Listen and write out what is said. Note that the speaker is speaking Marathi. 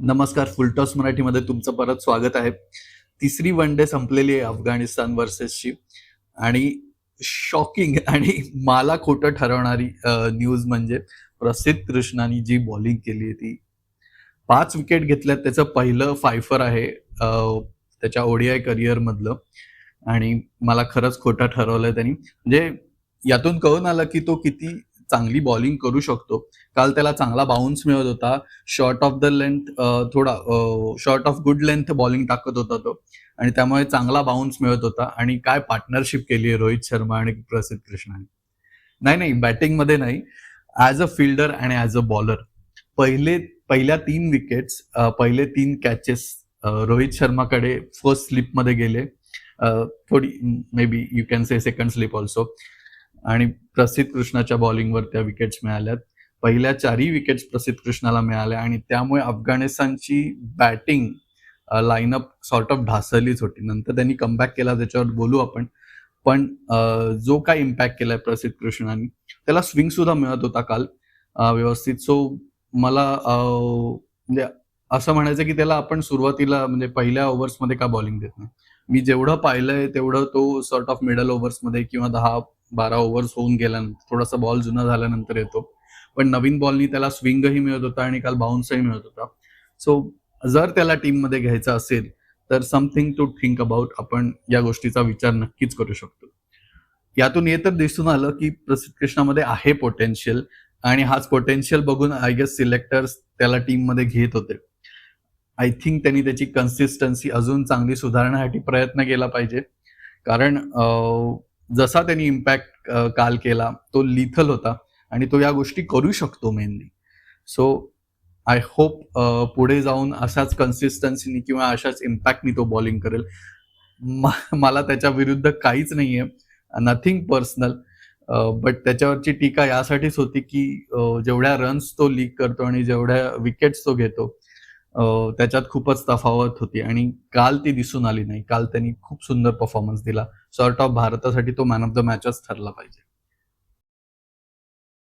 नमस्कार. फुलटॉस मराठीमध्ये तुमचं परत स्वागत आहे. तिसरी वन डे संपलेली आहे अफगाणिस्तान वर्सेसची आणि शॉकिंग आणि मला खोटं ठरवणारी न्यूज म्हणजे प्रसिद्ध कृष्णानी जी बॉलिंग केली आहे ती 5 विकेट घेतल्यात. त्याचं पहिलं फायफर आहे त्याच्या ओडीआय करिअरमधलं आणि मला खरंच खोटं ठरवलंय त्यांनी. म्हणजे यातून कळून आलं की तो किती चांगली बॉलिंग करू शकतो. काल त्याला चांगला बाउन्स मिळत होता. शॉर्ट ऑफ द लेंथ थोडा short of good length bowling टाकत होता तो आणि त्यामुळे चांगला बाउन्स मिळत होता आणि काय पार्टनरशिप केली आहे रोहित शर्मा आणि प्रसिद्ध कृष्णाने. नाही, बॅटिंगमध्ये नाही. ॲज अ फिल्डर आणि ॲज अ बॉलर पहिल्या 3 विकेट्स पहिले 3 कॅचेस रोहित शर्माकडे फर्स्ट स्लिपमध्ये गेले. थोडी may be you can say second slip also आणि प्रसिद्ध कृष्णाच्या बॉलिंगवर त्या विकेट्स मिळाल्यात. पहिल्या 4ही विकेट्स प्रसिद्ध कृष्णाला मिळाल्या आणि त्यामुळे अफगाणिस्तानची बॅटिंग लाईनअप सॉर्ट ऑफ ढासळलीच होती. नंतर त्यांनी कमबॅक केला, त्याच्यावर बोलू आपण. पण जो काय इम्पॅक्ट केलाय प्रसिद्ध कृष्णाने, त्याला स्विंग सुद्धा मिळत होता काल व्यवस्थित. सो मला म्हणजे असं म्हणायचं की त्याला आपण सुरुवातीला म्हणजे पहिल्या ओव्हर्समध्ये का बॉलिंग देत नाही. मी जेवढं पाहिलंय तेवढं तो सॉर्ट ऑफ मिडल ओव्हर्समध्ये किंवा 10-12 ओव्हर्स होऊन गेल्यानंतर थोडासा बॉल जुना झाल्यानंतर येतो. पण नवीन बॉलनी त्याला स्विंगही मिळत होता आणि काल बाउन्सही मिळत होता. सो जर त्याला टीममध्ये घ्यायचं असेल तर समथिंग टू थिंक अबाउट. आपण या गोष्टीचा विचार नक्कीच करू शकतो. यातून हे तर दिसून आलं की प्रसिद्ध कृष्णामध्ये आहे पोटेन्शियल आणि हाच पोटेन्शियल बघून आय गेस सिलेक्टर्स त्याला टीममध्ये घेत होते. आय थिंक त्यांनी त्याची कन्सिस्टन्सी अजून चांगली सुधारण्यासाठी प्रयत्न केला पाहिजे. कारण जसा त्यांनी इम्पॅक्ट काल केला तो लिथल होता आणि तो या गोष्टी करू शकतो मेनली. सो आय होप पुढे जाऊन अशाच कन्सिस्टन्सीनी किंवा अशाच इम्पॅक्टनी तो बॉलिंग करेल. मला त्याच्या विरुद्ध काहीच नाहीये, नथिंग पर्सनल. बट त्याच्यावरची टीका यासाठीच होती की जेवढ्या रन्स तो लीक करतो आणि जेवढ्या विकेट्स तो घेतो त्याच्यात खूपच तफावत होती आणि काल ती दिसून आली नाही. काल त्यांनी खूप सुंदर परफॉर्मन्स दिला. सॉर्ट ऑफ भारतासाठी तो मॅन ऑफ द मॅचच ठरला पाहिजे.